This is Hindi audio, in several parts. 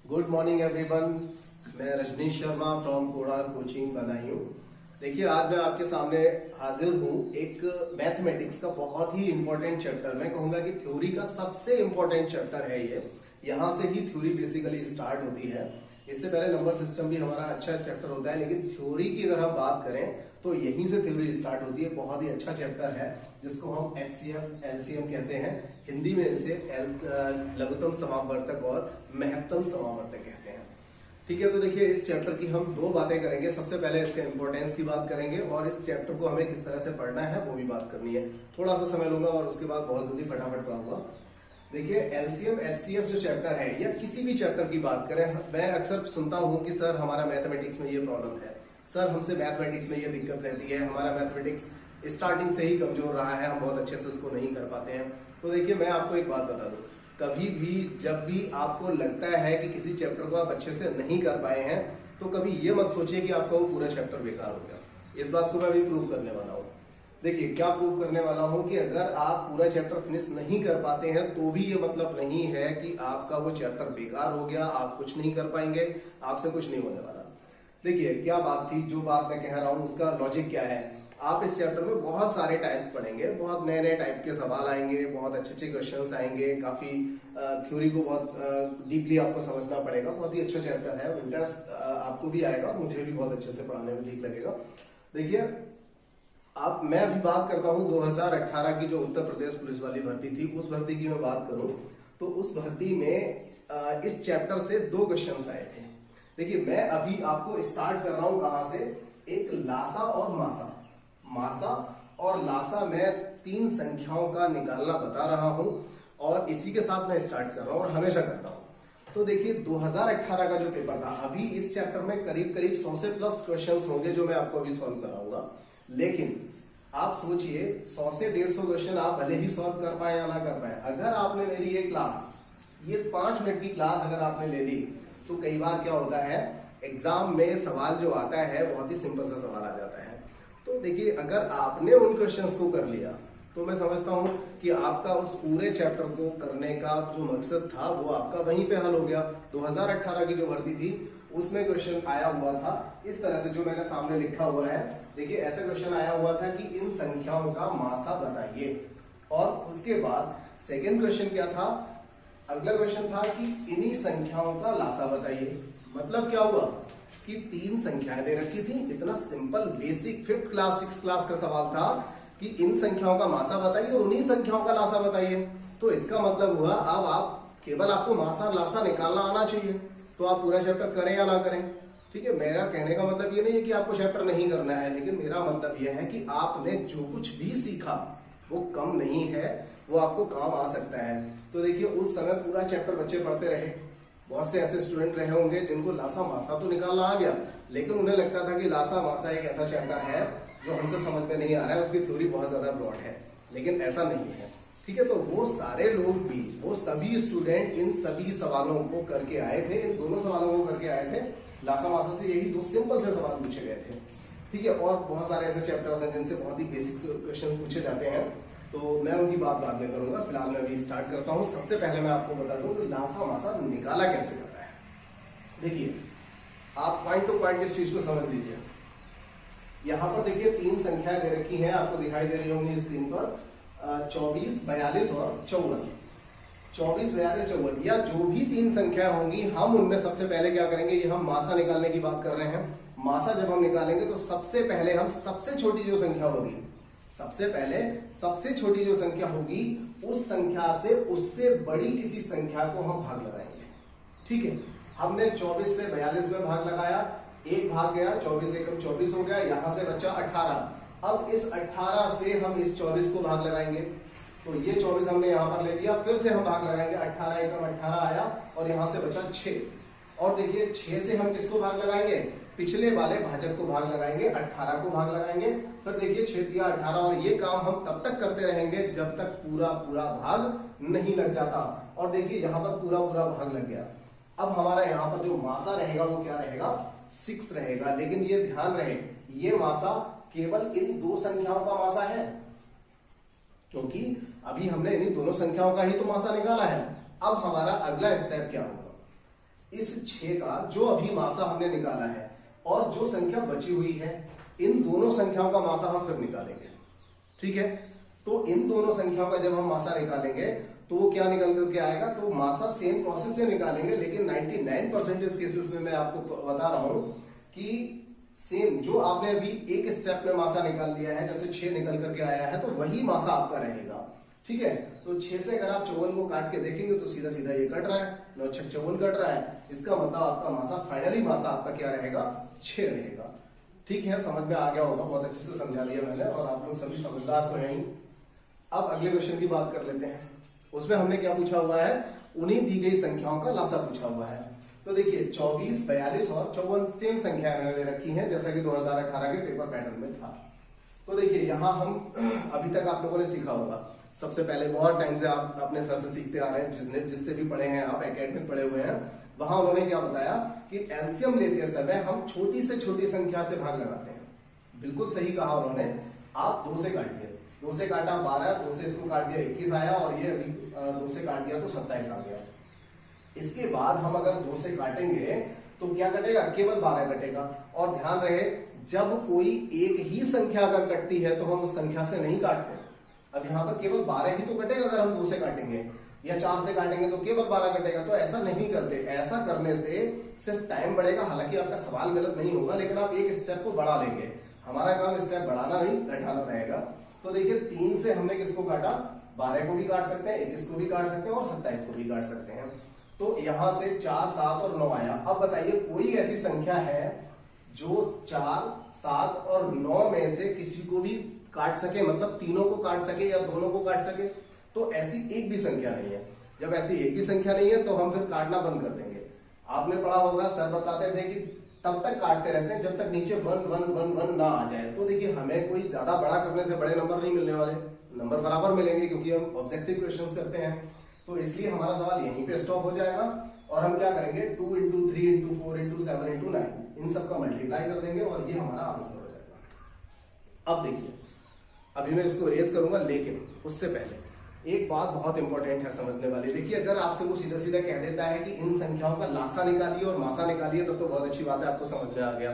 Good morning everyone. मैं रजनीश शर्मा फ्रॉम कोडार कोचिंग बदायूं। देखिए, आज मैं आपके सामने हाजिर हूँ एक मैथमेटिक्स का बहुत ही इंपॉर्टेंट चैप्टर। मैं कहूंगा कि थ्योरी का सबसे इंपॉर्टेंट चैप्टर है ये। यहाँ से ही थ्योरी बेसिकली स्टार्ट होती है। इससे पहले नंबर सिस्टम भी हमारा अच्छा चैप्टर होता है, लेकिन थ्योरी की अगर हम बात करें तो यहीं से थ्योरी स्टार्ट होती है। बहुत ही अच्छा चैप्टर है जिसको हम एचसीएफ एलसीएम कहते हैं। हिंदी में इसे लघुत्तम समावर्तक और महत्तम समावर्तक कहते हैं। ठीक है, तो देखिए इस चैप्टर की हम दो बातें करेंगे। सबसे पहले इसके इंपॉर्टेंस की बात करेंगे और इस चैप्टर को हमें किस तरह से पढ़ना है वो भी बात करनी है। थोड़ा सा समय लूंगा और उसके बाद बहुत जल्दी फटाफट पढ़ाऊंगा। देखिए, एलसीएम एचसीएफ जो चैप्टर है या किसी भी चैप्टर की बात करें, मैं अक्सर सुनता हूं कि सर हमारा मैथमेटिक्स में ये प्रॉब्लम है, सर हमसे मैथमेटिक्स में ये दिक्कत रहती है, हमारा मैथमेटिक्स स्टार्टिंग से ही कमजोर रहा है, हम बहुत अच्छे से उसको नहीं कर पाते हैं। तो देखिए, मैं आपको एक बात बता दूं, कभी भी जब भी आपको लगता है कि किसी चैप्टर को आप अच्छे से नहीं कर पाए हैं तो कभी ये मत सोचिए कि आपका वो पूरा चैप्टर बेकार हो गया। इस बात को मैं अभी प्रूव करने वाला हूँ। देखिए, क्या प्रूव करने वाला हूं कि अगर आप पूरा चैप्टर फिनिश नहीं कर पाते हैं तो भी ये मतलब नहीं है कि आपका वो चैप्टर बेकार हो गया, आप कुछ नहीं कर पाएंगे, आपसे कुछ नहीं होने वाला। देखिए, क्या बात थी, जो बात मैं कह रहा हूं उसका लॉजिक क्या है। आप इस चैप्टर में बहुत सारे टाइप्स पढ़ेंगे, बहुत नए नए टाइप के सवाल आएंगे, बहुत अच्छे अच्छे क्वेश्चंस आएंगे, काफी थ्योरी को बहुत डीपली आपको समझना पड़ेगा। बहुत ही अच्छा चैप्टर है, इंटरेस्ट आपको भी आएगा, मुझे भी बहुत अच्छे से पढ़ाने में ठीक लगेगा। देखिए, मैं अभी बात करता हूं 2018 की जो उत्तर प्रदेश पुलिस वाली भर्ती थी, उस भर्ती की मैं बात करूं तो उस भर्ती में इस चैप्टर से 2 क्वेश्चंस आए थे। देखिए, मैं अभी आपको स्टार्ट कर रहा हूं कहां से, एक लासा और मासा। मासा और लासा मैं 3 संख्याओं का निकालना बता रहा हूं और इसी के साथ मैं स्टार्ट कर रहा हूं और हमेशा करता हूं। तो देखिए, 2018 का जो पेपर था, अभी इस चैप्टर में करीब करीब 100 से प्लस क्वेश्चंस होंगे जो मैं आपको अभी सॉल्व कराऊंगा। लेकिन आप सोचिए, 100 से 150 क्वेश्चन आप भले ही सॉल्व कर पाए या ना कर पाए, अगर आपने मेरी ये क्लास, ये 5 मिनट की क्लास अगर आपने ले ली तो कई बार क्या होता है, एग्जाम में सवाल जो आता है बहुत ही सिंपल सा सवाल आ जाता है। तो देखिए, अगर आपने उन क्वेश्चंस को कर लिया तो मैं समझता हूं कि आपका उस पूरे चैप्टर को करने का जो मकसद था वो आपका वहीं पे हल हो गया। 2018 की जो भर्ती थी उसमें क्वेश्चन आया हुआ था इस तरह से, जो मैंने सामने लिखा हुआ है। देखिए, ऐसा क्वेश्चन आया हुआ था कि इन संख्याओं का मासा बताइए। और उसके बाद सेकेंड क्वेश्चन क्या था, अगला क्वेश्चन था कि इन्हीं संख्याओं का लासा बताइए। मतलब क्या हुआ कि 3 संख्याएं दे रखी थी, इतना simple basic 5th class 6th class का सवाल था कि इन संख्याओं का मासा बताइए और उन्हीं संख्याओं का लासा बताइए। तो इसका मतलब हुआ अब आप केवल आपको मासा लासा निकालना आना चाहिए, तो आप पूरा चैप्टर करें या ना करें। ठीक है, मेरा कहने का मतलब ये नहीं है कि आपको चैप्टर नहीं करना है, लेकिन मेरा मतलब यह है कि आपने जो कुछ भी सीखा वो कम नहीं है, वो आपको काम आ सकता है। तो देखिए, उस समय पूरा चैप्टर बच्चे पढ़ते रहे। बहुत से ऐसे स्टूडेंट रहे होंगे जिनको लासा मासा तो निकालना आ गया, लेकिन उन्हें लगता था कि लासा मासा एक ऐसा चैप्टर है जो हमसे समझ में नहीं आ रहा है, उसकी थ्योरी बहुत ज्यादा ब्रॉड है। लेकिन ऐसा नहीं है। ठीक है, तो वो सारे लोग भी, वो सभी स्टूडेंट इन सभी सवालों को करके आए थे, इन दोनों सवालों को करके आए थे। लासा मासा से यही 2 सिंपल से सवाल पूछे गए थे। ठीक है, और बहुत सारे ऐसे चैप्टर्स हैं जिनसे बहुत ही बेसिक क्वेश्चन पूछे जाते हैं, तो मैं उनकी बात बाद में करूंगा। फिलहाल मैं अभी स्टार्ट करता हूं। सबसे पहले मैं आपको बता दूं कि लासा मासा निकाला कैसे जाता है। देखिए, आप पॉइंट टू पॉइंट इस चीज को समझ लीजिए। यहां पर देखिए 3 संख्याएं दे रखी हैं, आपको दिखाई दे रही होंगी स्क्रीन पर, 24, 42 और 54। 24, 42, 54 या जो भी 3 संख्या होंगी, हम उनमें सबसे पहले क्या करेंगे, ये हम मासा निकालने की बात कर रहे हैं। मासा जब हम निकालेंगे तो सबसे पहले हम सबसे छोटी जो संख्या होगी, सबसे पहले सबसे छोटी जो संख्या होगी उस संख्या से उससे बड़ी किसी संख्या को हम भाग लगाएंगे। ठीक है, हमने 24 से 42 में भाग लगाया, एक भाग गया, 24 एकम 24 हो गया, यहां से बचा 18। अब इस 18 से हम इस 24 को भाग लगाएंगे, तो ये 24 हमने यहां पर ले लिया, फिर से हम भाग लगाएंगे, 18 एकम 18 आया और यहां से बचा 6। और देखिए, 6 से हम किसको भाग लगाएंगे, पिछले वाले भाजक को भाग लगाएंगे, 18 को भाग लगाएंगे। फिर देखिए 6 दिया 18, और ये काम हम तब तक करते रहेंगे जब तक पूरा पूरा भाग नहीं लग जाता। और देखिए, यहां पर पूरा पूरा भाग लग गया। अब हमारा यहां पर जो मासा रहेगा वो क्या रहेगा, 6 रहेगा। लेकिन ये ध्यान रहे, ये मासा केवल इन 2 संख्याओं का मासा है, क्योंकि अभी हमने इन्हीं दोनों संख्याओं का ही तो मासा निकाला है। अब हमारा अगला स्टेप क्या होगा, इस 6 का जो अभी मासा हमने निकाला है और जो संख्या बची हुई है, इन दोनों संख्याओं का मासा हम फिर निकालेंगे। ठीक है, तो इन दोनों संख्याओं का जब हम मासा निकालेंगे तो वो क्या निकल करके आएगा, तो मासा सेम प्रोसेस से निकालेंगे, लेकिन 99% केसेस में मैं आपको बता रहा हूं कि सेम जो आपने अभी एक स्टेप में मासा निकाल लिया है, जैसे 6 निकल करके आया है, तो वही मासा आपका रहेगा। ठीक है, तो 6 से अगर आप 54 को काट के देखेंगे तो सीधा सीधा ये कट रहा है, 9 6 54 कट रहा है, इसका मतलब आपका मासा फाइनली मासा आपका क्या रहेगा, 6 रहेगा। ठीक है, समझ में आ गया होगा, बहुत अच्छे से समझा दिया मैंने, और आप लोग सभी समझदार तो हैं ही। अब अगले क्वेश्चन की बात कर लेते हैं। उसमें हमने क्या पूछा हुआ है, उन्हीं दी गई संख्याओं का लासा पूछा हुआ है। तो देखिए 24, 42 और 54 सेम संख्याएं मैंने रखी हैं, जैसा कि 2018 के पेपर पैटर्न में था। तो देखिए यहां हम अभी तक आप लोगों ने सीखा होगा, सबसे पहले बहुत टाइम से आप अपने सर से सीखते आ रहे हैं, जिससे भी पढ़े हैं आप, एकेडमिक पढ़े हुए हैं, वहां उन्होंने क्या बताया कि एलसीएम लेते समय हम छोटी से छोटी संख्या से भाग लगाते हैं। बिल्कुल सही कहा उन्होंने, आप 2 से काटिए, 2 से काटा 12, 2 से इसको काट दिया 21 आया, और ये अभी 2 से काट दिया तो 27 आ गया। इसके बाद हम अगर 2 से काटेंगे तो क्या कटेगा, केवल 12 कटेगा। और ध्यान रहे, जब कोई एक ही संख्या अगर कटती है तो हम उस संख्या से नहीं काटते। अब यहां पर केवल 12 ही तो कटेगा अगर हम 2 से काटेंगे, या 4 से काटेंगे तो केवल 12 कटेगा। तो ऐसा नहीं करते, ऐसा करने से सिर्फ टाइम बढ़ेगा। हालांकि आपका सवाल गलत नहीं होगा, लेकिन आप एक स्टेप को बढ़ा लेंगे। हमारा काम स्टेप बढ़ाना नहीं, घटाना रहेगा। तो देखिए 3 से हमने किसको काटा, 12 को भी काट सकते हैं, 21 को भी काट सकते हैं, और 27 को भी काट सकते हैं। तो यहां से 4, 7 और 9 आया। अब बताइए कोई ऐसी संख्या है जो 4, 7 और 9 में से किसी को भी काट सके, मतलब तीनों को काट सके या दोनों को काट सके? तो ऐसी एक भी संख्या नहीं है। जब ऐसी एक भी संख्या नहीं है तो हम फिर काटना बंद कर देंगे। आपने पढ़ा होगा, सर बताते थे कि तब तक काटते रहते हैं जब तक नीचे 1 1 1 1 ना आ जाए। तो देखिए हमें कोई ज्यादा बड़ा करने से बड़े नंबर नहीं मिलने वाले, नंबर बराबर मिलेंगे, क्योंकि हम ऑब्जेक्टिव क्वेश्चंस करते हैं। तो इसलिए हमारा सवाल यहीं पे स्टॉप हो जाएगा, और हम क्या करेंगे, 2 इंटू 3 इंटू 4 इंटू 7 इंटू 9 इन सबका मल्टीप्लाई कर देंगे, और ये हमारा आंसर हो जाएगा। अब देखिए, अभी मैं इसको रेज करूंगा, लेकिन उससे पहले एक बात बहुत इंपॉर्टेंट है समझने वाली। देखिए अगर आपसे वो सीधा सीधा कह देता है कि इन संख्याओं का लासा निकालिए और मासा निकालिए, तब तो बहुत अच्छी बात है, आपको समझ में आ गया।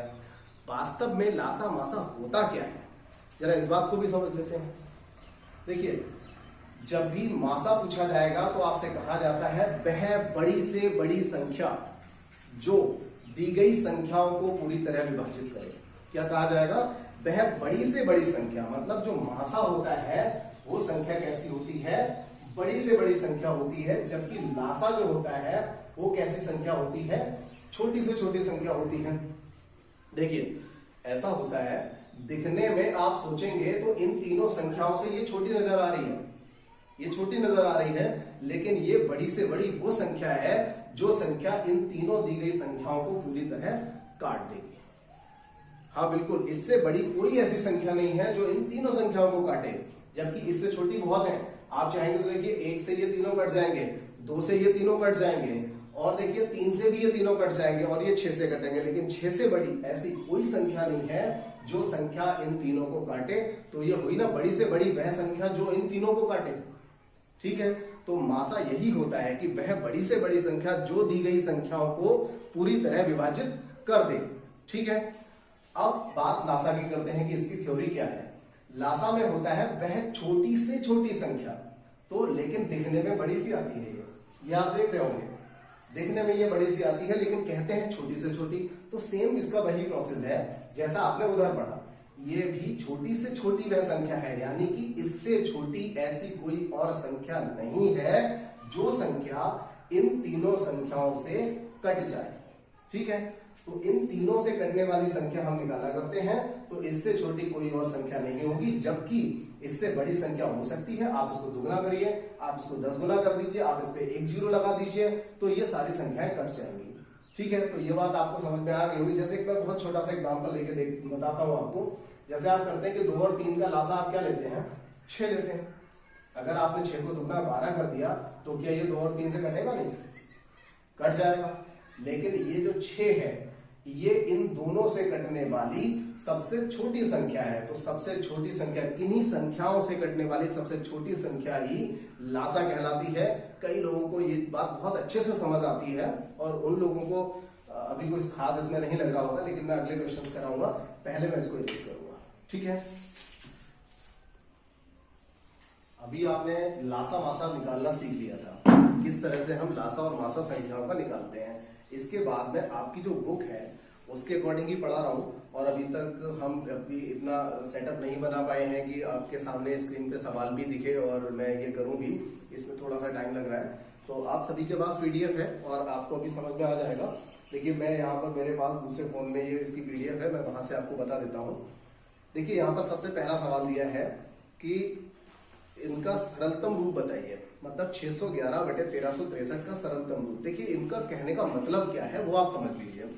वास्तव में लासा मासा होता क्या है, जरा इस बात को भी समझ लेते हैं। देखिए जब भी मासा पूछा जाएगा तो आपसे कहा जाता है वह बड़ी से बड़ी संख्या जो दी गई संख्याओं को पूरी तरह विभाजित करे। क्या कहा जाएगा, वह बड़ी से बड़ी संख्या, मतलब जो मासा होता है वो संख्या कैसी होती है, बड़ी से बड़ी संख्या होती है। जबकि लासा जो होता है वो कैसी संख्या होती है, छोटी से छोटी संख्या होती है। देखिए ऐसा होता है, दिखने में आप सोचेंगे तो इन तीनों संख्याओं से ये छोटी नजर आ रही है, ये छोटी नजर आ रही है, लेकिन ये बड़ी से बड़ी वो संख्या है जो संख्या इन तीनों दी गई संख्याओं को पूरी तरह काट देगी। हाँ बिल्कुल, इससे बड़ी कोई ऐसी संख्या नहीं है जो इन तीनों संख्याओं को काटे, जबकि इससे छोटी बहुत है। आप चाहेंगे तो देखिए 1 से ये तीनों कट जाएंगे, 2 से ये तीनों कट जाएंगे, और देखिए 3 से भी ये तीनों कट जाएंगे, और ये 6 से कटेंगे। लेकिन 6 से बड़ी ऐसी कोई संख्या नहीं है जो संख्या इन तीनों को काटे। तो ये हुई ना बड़ी से बड़ी वह संख्या जो इन तीनों को काटे। ठीक है, तो मासा यही होता है कि वह बड़ी से बड़ी संख्या जो दी गई संख्याओं को पूरी तरह विभाजित कर दे। ठीक है, अब बात लासा की करते हैं कि इसकी थ्योरी क्या है। लासा में होता है वह छोटी से छोटी संख्या, तो लेकिन दिखने में बड़ी सी आती है। ये आप देख रहे होंगे, दिखने में ये बड़ी सी आती है, लेकिन कहते हैं छोटी से छोटी। तो सेम इसका वही प्रोसेस है जैसा आपने उधर पढ़ा। ये भी छोटी से छोटी वह संख्या है, यानी कि इससे छोटी ऐसी कोई और संख्या नहीं है जो संख्या इन तीनों संख्याओं से कट जाए। ठीक है, तो इन तीनों से कटने वाली संख्या हम निकाला करते हैं, तो इससे छोटी कोई और संख्या नहीं होगी। जबकि इससे बड़ी संख्या हो सकती है, आप इसको दुगना करिए, आप इसको 10 गुना कर दीजिए, आप इस पे 1 0 लगा दीजिए, तो ये सारी संख्याएं कट जाएंगी। ठीक है, तो ये बात आपको समझ में आ गई होगी। जैसे एक मैं बहुत छोटा सा एग्जांपल लेके बताता हूं आपको। जैसे आप करते हैं कि 2 और 3 का लासा आप क्या लेते हैं, 6 लेते हैं। अगर आपने 6 को दुगना 12 कर दिया तो क्या ये 2 और 3 से कटेगा नहीं, कट जाएगा। लेकिन ये जो 6 है ये इन दोनों से कटने वाली सबसे छोटी संख्या है। तो सबसे छोटी संख्या, किन्हीं संख्याओं से कटने वाली सबसे छोटी संख्या ही लासा कहलाती है। कई लोगों को ये बात बहुत अच्छे से समझ आती है और उन लोगों को अभी कोई खास इसमें नहीं लग रहा होगा, लेकिन मैं अगले क्वेश्चन कराऊंगा, पहले मैं इसको इरेज करूंगा। ठीक है, अभी आपने लासा मासा निकालना सीख लिया था, किस तरह से हम लासा और मासा संख्याओं का निकालते हैं। इसके बाद में आपकी जो बुक है उसके अकॉर्डिंग ही पढ़ा रहा हूं, और अभी तक हम अभी इतना सेटअप नहीं बना पाए हैं कि आपके सामने स्क्रीन पे सवाल भी दिखे और मैं ये करूं भी, इसमें थोड़ा सा टाइम लग रहा है। तो आप सभी के पास पीडीएफ है और आपको अभी समझ में आ जाएगा। देखिए मैं यहाँ पर मेरे पास दूसरे फोन में ये इसकी पीडीएफ है, मैं वहां से आपको बता देता हूँ। देखिए यहाँ पर सबसे पहला सवाल दिया है कि इनका सरलतम रूप बताइए, मतलब 611/1363 का सरलतम रूप। देखिए इनका कहने का मतलब क्या है वो आप समझ लीजिए।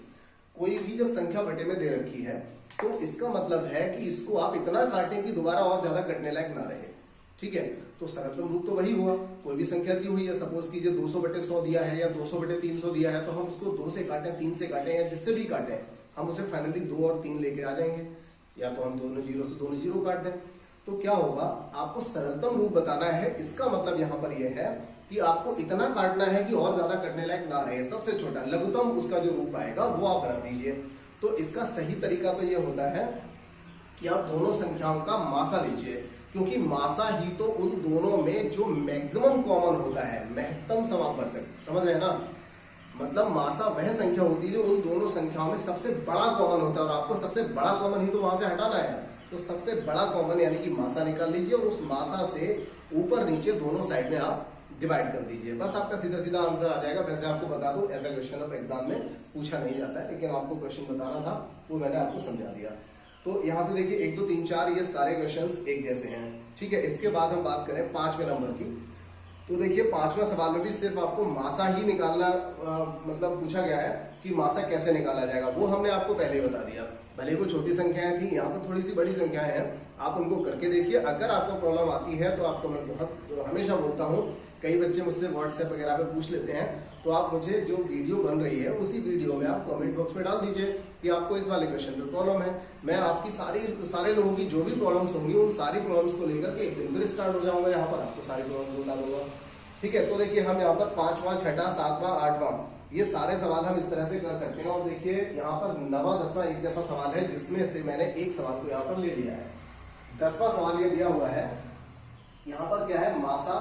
कोई भी जब संख्या बटे में दे रखी है तो इसका मतलब है कि इसको आप इतना काटें कि दोबारा और ज्यादा कटने लायक ना रहे। ठीक है, तो सरलतम रूप तो वही हुआ। कोई भी संख्या दी हुई है, सपोज कीजिए 200/100 दिया है या 200/300 दिया है, तो हम उसको 2 से काटें, 3 से काटें या जिससे भी काटें, हम उसे फाइनली 2 और 3 लेके आ जाएंगे, या तो हम दोनों जीरो से दोनों जीरो काट दें। तो क्या होगा, आपको सरलतम रूप बताना है। इसका मतलब यहां पर यह है कि आपको इतना काटना है कि और ज्यादा कटने लायक ना रहे। सबसे छोटा लघुतम उसका जो रूप आएगा वो आप रख दीजिए। तो इसका सही तरीका तो यह होता है कि आप दोनों संख्याओं का मासा लीजिए, क्योंकि मासा ही तो उन दोनों में जो मैक्सिमम कॉमन होता है, महत्तम समापवर्तक, समझ रहे हैं ना। मतलब मासा वह संख्या होती है जो उन दोनों संख्याओं में सबसे बड़ा कॉमन होता है, और आपको सबसे बड़ा कॉमन ही तो वहां से हटाना है। तो सबसे बड़ा कॉमन यानी कि मासा निकाल लीजिए और उस मासा से ऊपर नीचे दोनों साइड में आप डिवाइड कर दीजिए, बस आपका सीधा सीधा आंसर आ जाएगा। वैसे आपको बता दूं, ऐसा क्वेश्चन ऑफ एग्जाम में पूछा नहीं जाता है, लेकिन आपको क्वेश्चन बताना था वो मैंने आपको समझा दिया। तो यहां से देखिए 1 2 3 4 ये सारे क्वेश्चंस एक जैसे हैं। ठीक है, इसके बाद हम बात करें 5वें नंबर की। तो देखिए 5वां सवाल में भी सिर्फ आपको मासा ही निकालना मतलब पूछा गया है कि मासा कैसे निकाला जाएगा, वो हमने आपको पहले ही बता दिया। भले वो छोटी संख्याएं थी, यहाँ पर थोड़ी सी बड़ी संख्याएं हैं, आप उनको करके देखिए। अगर आपको प्रॉब्लम आती है तो आपको मैं बहुत हमेशा बोलता हूँ, कई बच्चे मुझसे व्हाट्सएप वगैरह पे पूछ लेते हैं, तो आप मुझे जो वीडियो बन रही है उसी वीडियो में आप कमेंट बॉक्स में डाल दीजिए कि आपको इस वाले क्वेश्चन पे प्रॉब्लम है। मैं आपकी सारे लोगों की जो भी प्रॉब्लम्स होंगी उन सारी प्रॉब्लम्स को लेकर के एक दिन फिर स्टार्ट हो जाऊंगा, यहाँ पर आपको सारी प्रॉब्लम्स बता दूंगा। ठीक है, तो देखिए हम यहाँ पर 5वां 6वां 7वां 8वां ये सारे सवाल हम इस तरह से कर सकते हैं। और देखिए यहाँ पर 9वां 10वां एक जैसा सवाल है, जिसमें से मैंने एक सवाल को यहाँ पर ले लिया है। 10वां सवाल ये दिया हुआ है, यहाँ पर क्या है, मासा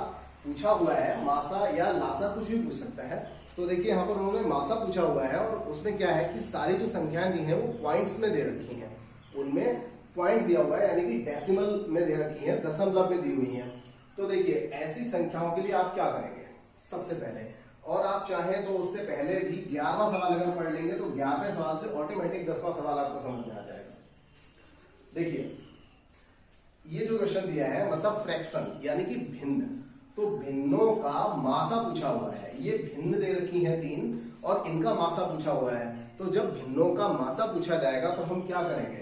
पूछा हुआ है, मासा या लासा कुछ भी पूछ सकता है। तो देखिए यहाँ पर उन्होंने मासा पूछा हुआ है और उसमें क्या है कि सारी जो संख्याएं दी हैं वो पॉइंट्स में दे रखी हैं, उनमें पॉइंट दिया हुआ है, यानी कि डेसिमल में दे रखी है, दशमलव में दी हुई है। तो देखिए ऐसी संख्याओं के लिए आप क्या करेंगे सबसे पहले, और आप चाहें तो उससे पहले भी 11वां सवाल अगर पढ़ लेंगे तो 11वें सवाल से ऑटोमेटिक 10वां सवाल आपको समझ में आ जाएगा। देखिए ये जो क्वेश्चन दिया है मतलब फ्रैक्शन यानी कि भिन्न, तो भिन्नों का मासा पूछा हुआ है। ये भिन्न दे रखी है 3 और इनका मासा पूछा हुआ है। तो जब भिन्नों का मासा पूछा जाएगा तो हम क्या करेंगे,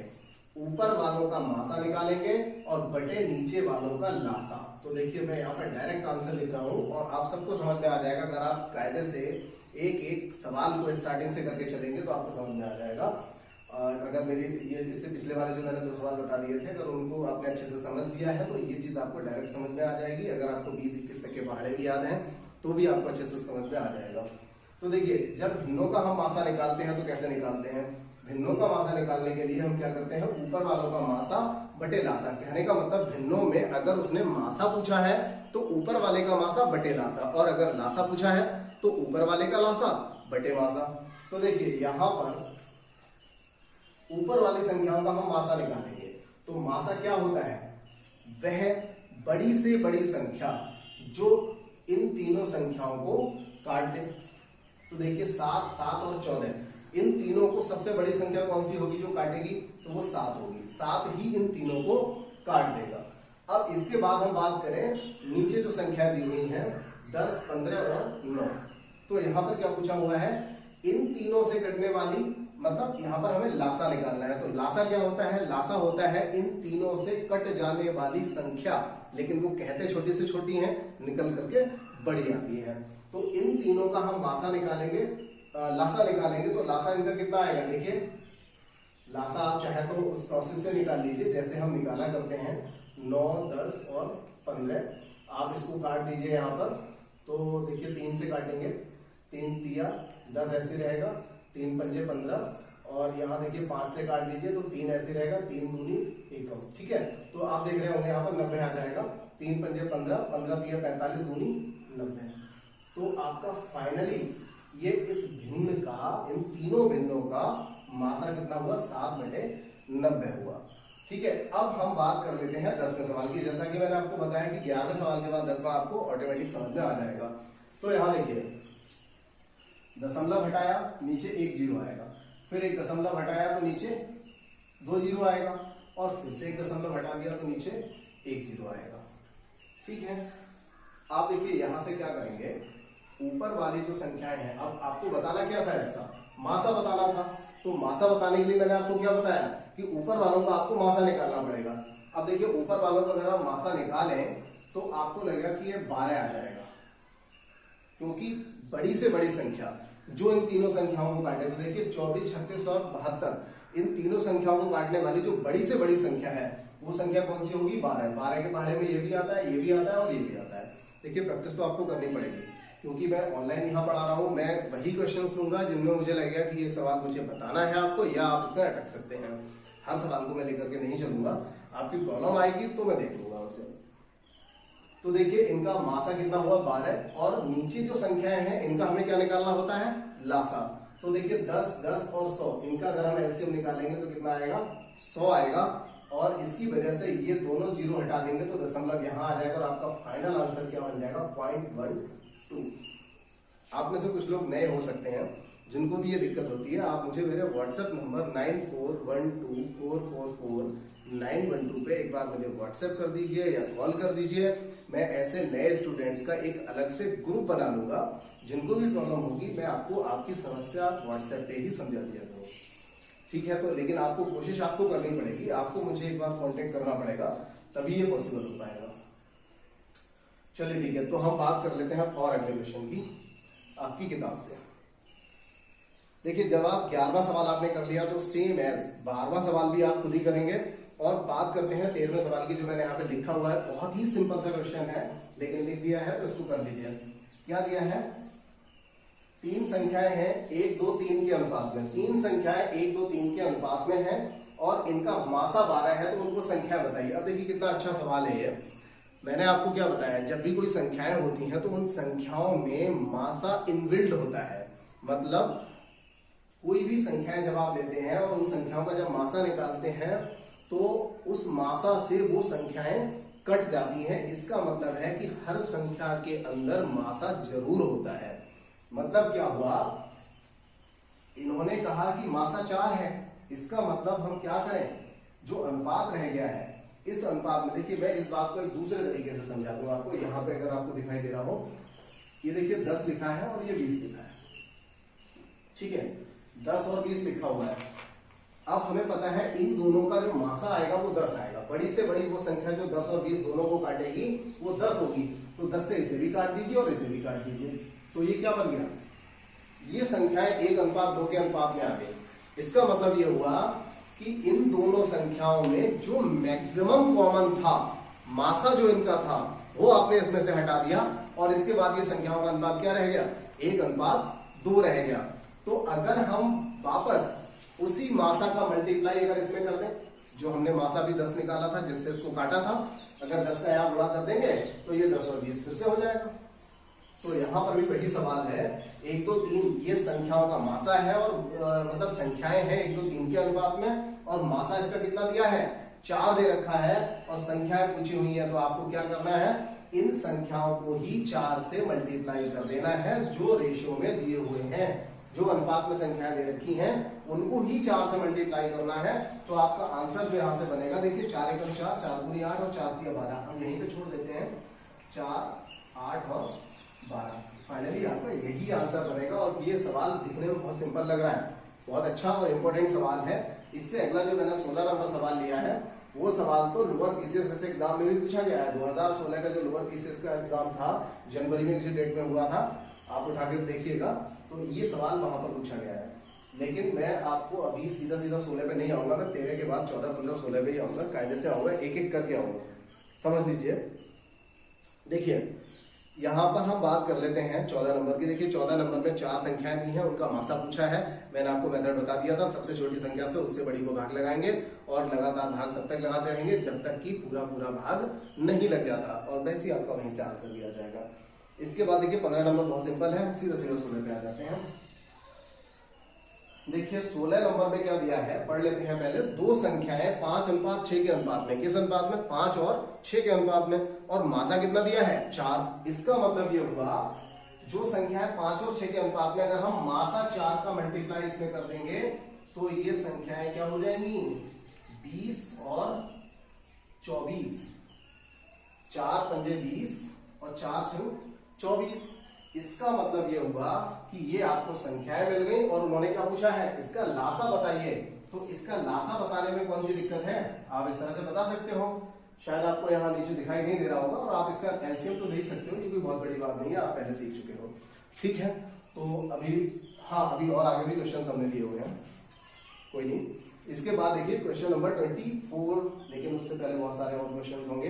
ऊपर वालों का मासा निकालेंगे और बटे नीचे वालों का लासा। तो देखिए मैं यहाँ पर डायरेक्ट आंसर लिख रहा हूं और आप सबको समझ में आ जाएगा। अगर आप कायदे से एक एक सवाल को स्टार्टिंग से करके चलेंगे तो आपको समझ में आ जाएगा। अगर मेरी ये इससे पिछले वाले जो मैंने 2 सवाल बता दिए थे, अगर उनको आपने अच्छे से समझ लिया है तो ये चीज आपको डायरेक्ट समझ में आ जाएगी। अगर आपको 20-21 तक के पहाड़े भी याद हैं तो भी आपको अच्छे से समझ में आ जाएगा। तो देखिए जब भिन्नों का हम मासा निकालते हैं तो कैसे निकालते हैं, भिन्नों का मासा निकालने के लिए हम क्या करते हैं, ऊपर वालों का मासा बटे लासा। कहने का मतलब भिन्नों में अगर उसने मासा पूछा है तो ऊपर वाले का मासा बटे लासा, और अगर लासा पूछा है तो ऊपर वाले का लासा बटे मासा। तो देखिए यहां पर ऊपर वाली संख्याओं का हम मासा निकालेंगे तो मासा क्या होता है, वह बड़ी से बड़ी संख्या जो इन तीनों संख्याओं को काट दे। तो देखिए 7, 7 और 14, इन तीनों को सबसे बड़ी संख्या कौन सी होगी जो काटेगी, तो वो 7 होगी। 7 ही इन तीनों को काट देगा। अब इसके बाद हम बात करें नीचे जो संख्या दी हुई है 10, 15 और 9, तो यहां पर क्या पूछा हुआ है, इन तीनों से कटने वाली, मतलब यहां पर हमें लासा निकालना है। तो लासा क्या होता है, लासा होता है इन तीनों से कट जाने वाली संख्या, लेकिन वो कहते छोटी से छोटी हैं, निकल करके बड़ी आती है। तो इन तीनों का हम मासा निकालेंगे लासा निकालेंगे तो लासा इनका कितना आएगा। देखिए लासा आप चाहे तो उस प्रोसेस से निकाल लीजिए जैसे हम निकाला करते हैं 9, 10 और 15। आप इसको काट दीजिए यहाँ पर, तो देखिए 3 से काटेंगे, 3 तिया 10 ऐसे रहेगा, 3 पंजे 15 और यहाँ देखिए 5 से काट दीजिए तो 3 ऐसे रहेगा, 3 दूनी एकम। ठीक है, तो आप देख रहे होंगे यहाँ पर 90 आ जाएगा, 3 पंजे 15, 15 तिया 45 दूनी 90। तो आपका फाइनली ये इस भिन्न का, इन तीनों भिन्नों का मासा कितना हुआ 7/90 हुआ। ठीक है, अब हम बात कर लेते हैं 10वें सवाल की। जैसा कि मैंने आपको बताया कि 11वें सवाल के बाद 10वां आपको ऑटोमेटिक समझ में आ जाएगा। तो यहां देखिए दशमलव हटाया, नीचे 1 0 आएगा, फिर एक दशमलव हटाया तो नीचे 2 0 आएगा, और फिर से एक दशमलव हटा दिया तो नीचे 1 0 आएगा। ठीक है, आप देखिए यहां से क्या करेंगे, ऊपर वाली जो संख्याएं हैं, अब आपको बताना क्या था, इसका मासा बताना था। तो मासा बताने के लिए मैंने आपको क्या बताया कि ऊपर वालों का आपको मासा निकालना पड़ेगा। अब देखिए ऊपर वालों का अगर आप मासा निकालें तो आपको लगेगा कि ये 12 आ जाएगा, क्योंकि बड़ी से बड़ी संख्या जो इन तीनों संख्याओं को काटे, तो देखिए 24, 36 और 72, इन तीनों संख्याओं को काटने वाली जो बड़ी से बड़ी संख्या है वो संख्या कौन सी होगी, 12। 12 के पढ़े में ये भी आता है, ये भी आता है और ये भी आता है। देखिए प्रैक्टिस तो आपको करनी पड़ेगी, क्योंकि मैं ऑनलाइन यहाँ पढ़ा रहा हूँ। मैं वही क्वेश्चंस लूंगा जिनमें मुझे लगेगा कि ये सवाल मुझे बताना है आपको, या आप इसमें अटक सकते हैं। हर सवाल को मैं लेकर के नहीं चलूंगा, आपकी प्रॉब्लम आएगी तो मैं देख लूंगा उसे। तो देखिए इनका मासा कितना हुआ 12, और नीचे जो संख्याएं हैं इनका हमें क्या निकालना होता है, लासा। तो देखिए 10, 10 और 100, इनका अगर हम एलसीएम निकालेंगे तो कितना आएगा, 100 आएगा, और इसकी वजह से ये दोनों जीरो हटा देंगे तो दशमलव यहां आ जाएगा, और आपका फाइनल आंसर क्या बन जाएगा, 0.12। आप में से कुछ लोग नए हो सकते हैं जिनको भी ये दिक्कत होती है, आप मुझे मेरे व्हाट्सएप नंबर 9412444912 पे एक बार मुझे व्हाट्सएप कर दीजिए या कॉल कर दीजिए। मैं ऐसे नए स्टूडेंट्स का एक अलग से ग्रुप बना लूंगा, जिनको भी प्रॉब्लम होगी मैं आपको आपकी समस्या व्हाट्सएप पे ही समझा दिया करूँ। ठीक है, तो लेकिन आपको कोशिश आपको करनी पड़ेगी, आपको मुझे एक बार कॉन्टेक्ट करना पड़ेगा, तभी ये पॉसिबल हो पाएगा। चलिए ठीक है, तो हम बात कर लेते हैं और अगले क्वेश्चन की आपकी किताब से। देखिए जब आप 11वां सवाल आपने कर लिया तो सेम एज 12वां सवाल भी आप खुद ही करेंगे। और बात करते हैं 13वें सवाल की, जो मैंने यहाँ पे लिखा हुआ है, बहुत ही सिंपल सा क्वेश्चन है, लेकिन लिख दिया है तो इसको कर लीजिए। क्या दिया है, 3 संख्याएं हैं 1, 2, 3 के अनुपात में। 3 संख्याएं 1, 2, 3 के अनुपात में है और इनका मासा 12 है, तो उनको संख्या बताइए। अब देखिए कितना अच्छा सवाल है ये। मैंने आपको क्या बताया, जब भी कोई संख्याएं होती हैं तो उन संख्याओं में मासा इनबिल्ड होता है। मतलब कोई भी संख्याएं जब आप लेते हैं और उन संख्याओं का जब मासा निकालते हैं तो उस मासा से वो संख्याएं कट जाती हैं। इसका मतलब है कि हर संख्या के अंदर मासा जरूर होता है। मतलब क्या हुआ, इन्होंने कहा कि मासा 4 है, इसका मतलब हम क्या करें, जो अनुपात रह गया है इस अनुपात में, देखिए मैं इस बात को एक दूसरे तरीके से समझा दूंगा आपको। यहाँ पे अगर आपको दिखाई दे रहा हो, ये देखिए 10 लिखा है और ये 20 लिखा है, ठीक है, 10 और 20 लिखा हुआ है। अब हमें पता है इन दोनों का जो मासा आएगा वो 10 आएगा। बड़ी से बड़ी वो संख्या जो 10 और 20 दोनों को काटेगी वो 10 होगी, तो 10 से इसे भी काट दीजिए और इसे भी काट दीजिए, तो ये क्या बन गया, ये संख्याएं 1:2 के अनुपात में आ गई। इसका मतलब ये हुआ कि इन दोनों संख्याओं में जो मैक्सिमम कॉमन था, मासा जो इनका था, वो आपने इसमें से हटा दिया और इसके बाद ये संख्याओं का अनुपात क्या रह गया, 1:2 रह गया। तो अगर हम वापस उसी मासा का मल्टीप्लाई अगर इसमें कर दें, जो हमने मासा भी 10 निकाला था जिससे इसको काटा था, अगर 10 का यहां गुणा कर देंगे तो ये 10 और 20 फिर से हो जाएगा। तो यहां पर भी वही सवाल है, 1, 2, 3 ये संख्याओं का मासा है और मतलब संख्याएं हैं 1, 2, 3 के अनुपात में, और मासा इसका कितना दिया है, 4 दे रखा है, और संख्याएं पूछी हुई है। तो आपको क्या करना है, इन संख्याओं को ही 4 से मल्टीप्लाई कर देना है, जो रेशियो में दिए हुए हैं, जो अनुपात में संख्याएं दे रखी हैं उनको ही 4 से मल्टीप्लाई करना है। तो आपका आंसर जो यहां से बनेगा, देखिए 4 एकम 4, 4 दूनी 8 और 4 तिया 12, हम यहीं पे छोड़ देते हैं, 4, 8 और 12। फाइनली आपका यही आंसर बनेगा। और ये सवाल दिखने में बहुत सिंपल लग रहा है, बहुत अच्छा और इंपॉर्टेंट सवाल है। इससे अगला जो मैंने 16 नंबर सवाल लिया है, वो सवाल तो लोअर पीसीएस एग्जाम में भी पूछा गया है। 2016 का जो लोअर पीसीएस का एग्जाम था, जनवरी में किसी डेट में हुआ था, आप उठा के देखिएगा, तो ये सवाल वहां पर पूछा गया है। लेकिन मैं आपको अभी सीधा सीधा 16 पे नहीं आऊंगा, मैं 13 के बाद 14, 15, 16 पे ही आऊंगा, कायदे से आऊंगा, एक एक करके आऊंगा, समझ लीजिए। देखिए यहाँ पर हम बात कर लेते हैं 14 नंबर की। देखिए 14 नंबर में 4 संख्याएं दी हैं, उनका मासा पूछा है। मैंने आपको मेथड बता दिया था, सबसे छोटी संख्या से उससे बड़ी को भाग लगाएंगे और लगातार भाग तब तक लगाते रहेंगे जब तक कि पूरा पूरा भाग नहीं लग जाता, और वैसे ही आपका वहीं से आंसर दिया जाएगा। इसके बाद देखिए 15 नंबर बहुत सिंपल है, सीधा सीधा 16 पे आ जाते हैं। देखिए 16 नंबर में क्या दिया है, पढ़ लेते हैं पहले। दो संख्याएं 5:6 के अनुपात में, किस अनुपात में, 5 और 6 के अनुपात में, और मासा कितना दिया है, 4। इसका मतलब ये हुआ जो संख्या है 5 और 6 के अनुपात में, अगर हम मासा 4 का मल्टीप्लाई इसमें कर देंगे तो ये संख्याएं क्या हो जाएंगी, 20 और 24। 4 पंजे 20 और 4 छंग 24। इसका मतलब ये हुआ कि ये आपको संख्याएं मिल गई और उन्होंने क्या पूछा है, इसका लासा बताइए। तो इसका लासा बताने में कौन सी दिक्कत है, आप इस तरह से बता सकते हो। शायद आपको यहाँ नीचे दिखाई नहीं दे रहा होगा, और आप इसका एलसीएम तो ले सकते हो, ये कोई बहुत बड़ी बात नहीं है, आप पहले सीख चुके हो। ठीक है, तो अभी हाँ अभी और आगे भी क्वेश्चन हमने लिए हुए हैं, कोई नहीं। इसके बाद देखिए क्वेश्चन नंबर 24, लेकिन उससे पहले बहुत सारे और क्वेश्चन होंगे।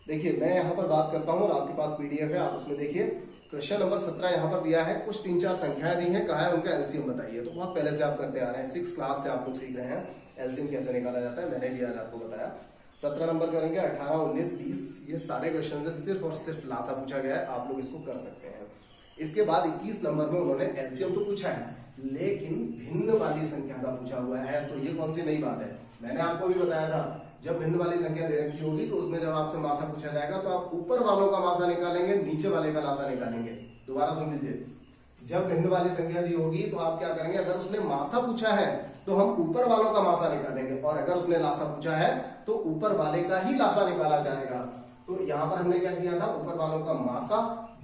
देखिए मैं यहाँ पर बात करता हूँ और आपके पास पीडीएफ है, आप उसमें देखिए। क्वेश्चन नंबर 17 यहाँ पर दिया है, कुछ 3-4 संख्याएं दी हैं, कहा है उनका एलसीएम बताइए। तो बहुत पहले से आप करते आ रहे हैं, 6 क्लास से आप लोग सीख रहे हैं एलसीएम कैसे निकाला जाता है, मैंने भी आज आपको बताया। 17 नंबर करेंगे, 18, 19, 20, ये सारे क्वेश्चन में सिर्फ और सिर्फ लासा पूछा गया है, आप लोग इसको कर सकते हैं। इसके बाद 21 नंबर में उन्होंने एलसीएम तो पूछा है, लेकिन भिन्न वाली संख्या का पूछा हुआ है। तो ये कौन सी नई बात है, मैंने आपको भी बताया था, जब भिन्न वाली संख्या दे रखी होगी तो उसमें जब आपसे मासा पूछा जाएगा तो आप ऊपर वालों का मासा निकालेंगे, नीचे वाले का लासा निकालेंगे। दोबारा सुन लीजिए, जब भिन्न वाली संख्या दी होगी तो आप क्या करेंगे, अगर उसने मासा पूछा है तो हम ऊपर वालों का मासा निकालेंगे, और अगर उसने लासा पूछा है तो ऊपर वाले का ही लासा निकाला जाएगा। तो यहाँ पर हमने क्या किया था, ऊपर वालों का मासा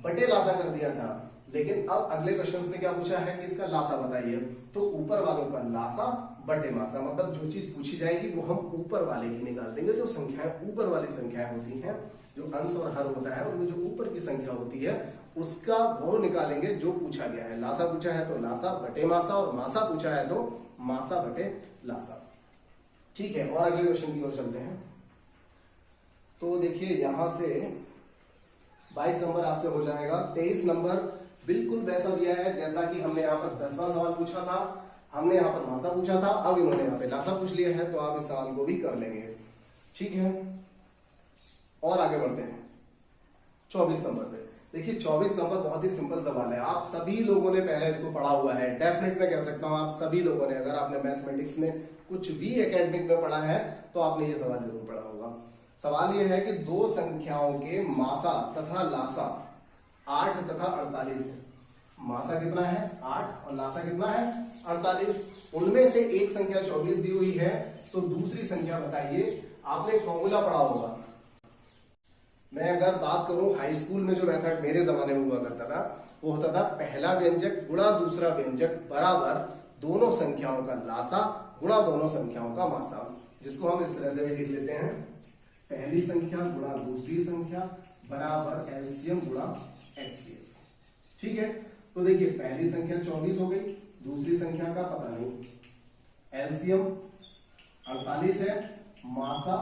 बटे लासा कर दिया था। लेकिन अब अगले क्वेश्चन में क्या पूछा है कि इसका लासा बताइए, तो ऊपर वालों का लासा बटे मासा, मतलब जो चीज पूछी जाएगी वो हम ऊपर वाले की निकाल देंगे। जो संख्याएं ऊपर वाली संख्याएं होती हैं, जो अंश और हर होता है, उनमें जो ऊपर की संख्या होती है उसका वो निकालेंगे जो पूछा गया है। लासा पूछा है तो लासा बटे मासा, और मासा पूछा है तो मासा बटे लासा। ठीक है, और अगले क्वेश्चन की ओर चलते हैं। तो देखिए यहां से 22 नंबर आपसे हो जाएगा। 23 नंबर बिल्कुल वैसा दिया है जैसा कि हमने यहाँ पर 10वां सवाल पूछा था, हमने यहाँ पर मासा पूछा था, अब इन्होंने यहाँ पे लासा पूछ लिया है, तो आप इस सवाल को भी कर लेंगे। ठीक है, और आगे बढ़ते हैं 24 नंबर पे। देखिए 24 नंबर बहुत ही सिंपल सवाल है, आप सभी लोगों ने पहले इसको पढ़ा हुआ है, डेफिनेट मैं कह सकता हूं आप सभी लोगों ने, अगर आपने मैथमेटिक्स में कुछ भी एकेडमिक में पढ़ा है तो आपने ये सवाल जरूर पढ़ा होगा। सवाल ये है कि दो संख्याओं के मासा तथा लासा 8 तथा 48 है। मासा कितना है 8 और लासा कितना है 48। उनमें से एक संख्या 24 दी हुई है, तो दूसरी संख्या बताइए। आपने फॉर्मूला पढ़ा होगा। मैं अगर बात करूं हाई स्कूल में जो मेथड मेरे जमाने में हुआ करता था, वो होता था पहला व्यंजक गुणा दूसरा व्यंजक बराबर दोनों संख्याओं का लासा गुणा दोनों संख्याओं का मासा, जिसको हम इस तरह से भी लिख लेते हैं, पहली संख्या गुणा दूसरी संख्या बराबर एलसीएम गुणा एचसीएफ। ठीक है, तो देखिए पहली संख्या 24 हो गई, दूसरी संख्या का पता नहीं, एलसीएम 48 है, मासा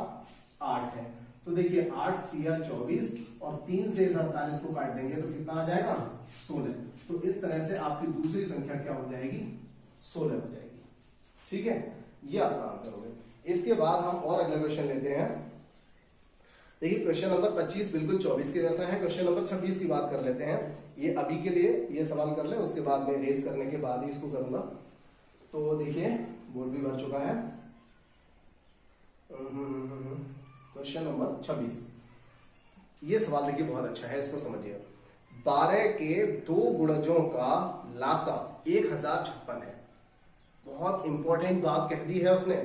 8 है। तो देखिए 8 तिया 24 और 3 से इस 48 को काट देंगे तो कितना आ जाएगा 16। तो इस तरह से आपकी दूसरी संख्या क्या हो जाएगी 16 हो जाएगी। ठीक है, ये आपका आंसर हो गया। इसके बाद हम और अगला क्वेश्चन लेते हैं। देखिए क्वेश्चन नंबर 25 बिल्कुल 24 के जैसा है। क्वेश्चन नंबर 26 की बात कर लेते हैं। ये अभी के लिए ये सवाल कर ले, उसके बाद में रेस करने के बाद ही इसको करूंगा। तो देखिए बोर्ड भी भर चुका है। क्वेश्चन नंबर 26, ये सवाल देखिए बहुत अच्छा है, इसको समझिए। 12 के दो गुणजों का लासा 1056 है। बहुत इंपॉर्टेंट बात कह दी है उसने,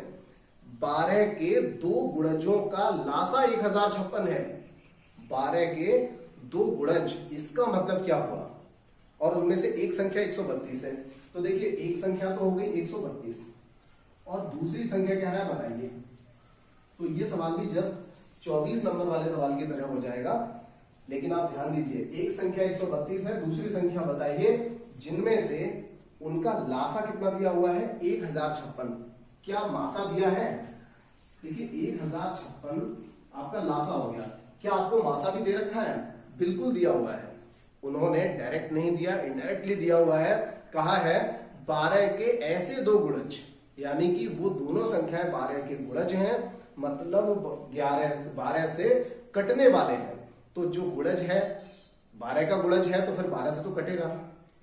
12 के दो गुणजों का लासा 1056 है। 12 के दो गुणज, इसका मतलब क्या हुआ, और उनमें से एक संख्या 132 है। तो देखिए एक संख्या तो हो गई 132 और दूसरी संख्या क्या है बताइए। तो ये सवाल भी जस्ट 24 नंबर वाले सवाल की तरह हो जाएगा, लेकिन आप ध्यान दीजिए एक संख्या 132 है, दूसरी संख्या बताइए जिनमें से उनका लासा कितना दिया हुआ है 1056। क्या मासा दिया है? देखिए 1056 आपका लासा हो गया। क्या आपको मासा भी दे रखा है? बिल्कुल दिया हुआ है। उन्होंने डायरेक्ट नहीं दिया, इनडायरेक्टली दिया हुआ है। कहा है 12 के ऐसे दो गुणज, यानी कि वो दोनों संख्याएं 12 के गुणज हैं, मतलब 12 से कटने वाले हैं। तो जो गुणज है 12 का गुणज है तो फिर 12 से तो कटेगा,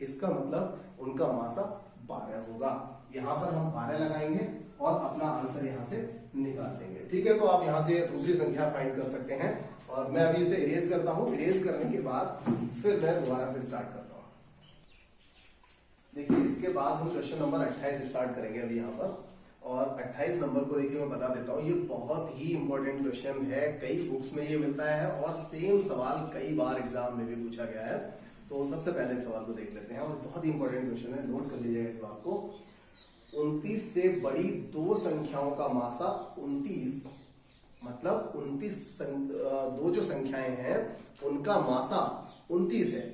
इसका मतलब उनका मासा 12 होगा। यहां पर हम 12 लगाएंगे और अपना आंसर यहां से निकाल देंगे। ठीक है, तो आप यहां से दूसरी संख्या फाइंड कर सकते हैं और मैं अभी इसे इरेज करता हूं। इरेज करने के बाद फिर मैं दोबारा से स्टार्ट करता हूं। देखिए इसके बाद हम क्वेश्चन नंबर 28 स्टार्ट करेंगे अभी यहाँ पर। और 28 नंबर को देखिए मैं बता देता हूँ, ये बहुत ही इंपॉर्टेंट क्वेश्चन है, कई बुक्स में ये मिलता है और सेम सवाल कई बार एग्जाम में भी पूछा गया है। तो सबसे पहले सवाल को देख लेते हैं और बहुत ही इंपॉर्टेंट क्वेश्चन है, नोट कर लीजिएगा इस बात को। 29 से बड़ी दो संख्याओं का मासा 29, मतलब 29 दो जो संख्याएं हैं उनका मासा 29 है